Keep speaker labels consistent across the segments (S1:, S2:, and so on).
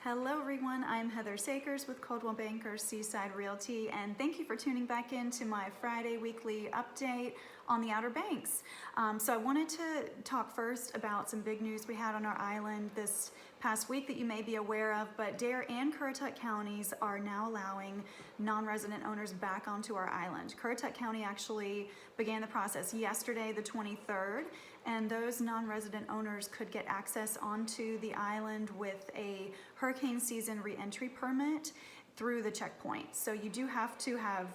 S1: Hello everyone, I'm Heather Sakers with Coldwell Bankers Seaside Realty, and thank you for tuning back into my Friday weekly update on the Outer Banks. So I wanted to talk first about some big news we had on our island this past week that you may be aware of, but Dare and Currituck counties are now allowing non-resident owners back onto our island. Currituck County actually began the process yesterday, the 23rd, and those non-resident owners could get access onto the island with a hurricane season reentry permit through the checkpoint. So you do have to have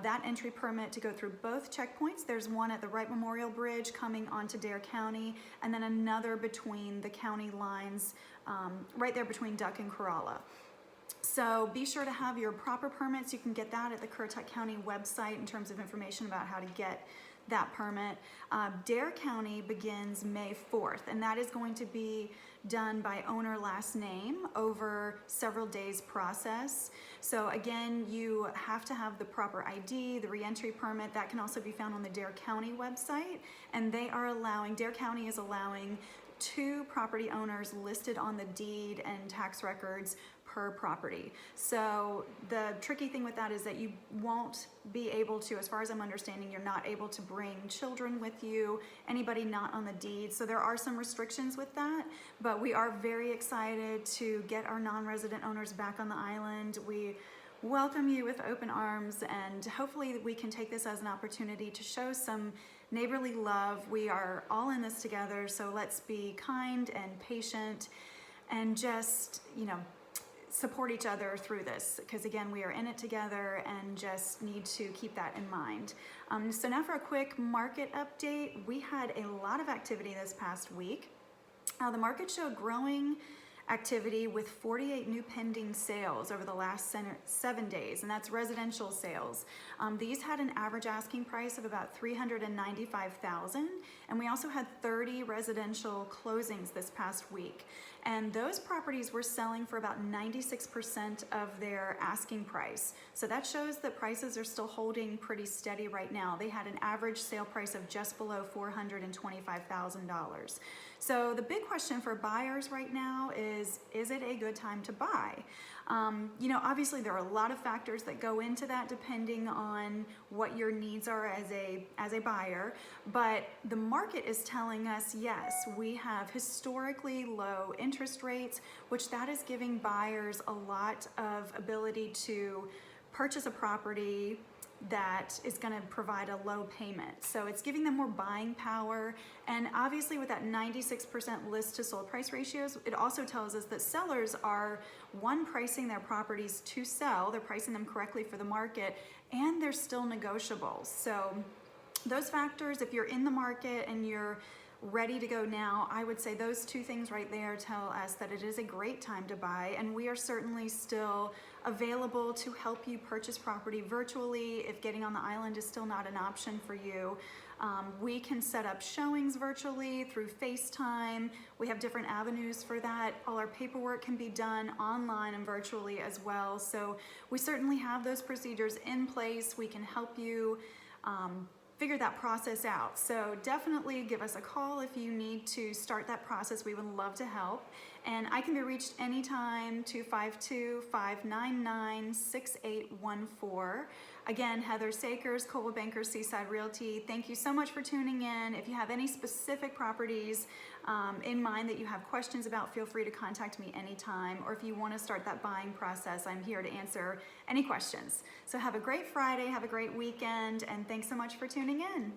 S1: that entry permit to go through both checkpoints. There's one at the Wright Memorial Bridge coming onto Dare County, and then another between the county lines, right there between Duck and Corolla. So be sure to have your proper permits. You can get that at the Currituck County website in terms of information about how to get that permit. Dare County begins May 4th, and that is going to be done by owner last name over several days process. So again, you have to have the proper ID, the reentry permit. That can also be found on the Dare County website, and Dare County is allowing 2 property owners listed on the deed and tax records per property. So the tricky thing with that is that you won't be able to, as far as I'm understanding, you're not able to bring children with you, anybody not on the deed. So there are some restrictions with that, but we are very excited to get our non-resident owners back on the island. We welcome you with open arms, and hopefully we can take this as an opportunity to show some neighborly love. We are all in this together, so let's be kind and patient and just, support each other through this, because again, we are in it together and just need to keep that in mind. So now for a quick market update. We had a lot of activity this past week. The market showed growing activity with 48 new pending sales over the last 7 days, and that's residential sales. These had an average asking price of about $395,000, and we also had 30 residential closings this past week. And those properties were selling for about 96% of their asking price. So that shows that prices are still holding pretty steady right now. They had an average sale price of just below $425,000. So the big question for buyers right now is it a good time to buy? Obviously there are a lot of factors that go into that depending on what your needs are as a buyer, but the market is telling us, yes, we have historically low interest rates, which that is giving buyers a lot of ability to purchase a property that is going to provide a low payment. So it's giving them more buying power. And obviously with that 96% list to sold price ratios, it also tells us that sellers are, one, pricing their properties to sell, they're pricing them correctly for the market, and they're still negotiable. So those factors, if you're in the market and you're ready to go now, I would say those 2 things right there tell us that it is a great time to buy, and we are certainly still available to help you purchase property virtually if getting on the island is still not an option for you. We can set up showings virtually through FaceTime. We have different avenues for that. All our paperwork can be done online and virtually as well. So we certainly have those procedures in place. We can help you figure that process out. So definitely give us a call if you need to start that process. We would love to help. And I can be reached anytime, 252-599-6814. Again, Heather Sakers, Coldwell Bankers Seaside Realty. Thank you so much for tuning in. If you have any specific properties in mind that you have questions about, feel free to contact me anytime. Or if you want to start that buying process, I'm here to answer any questions. So have a great Friday, have a great weekend, and thanks so much for tuning in.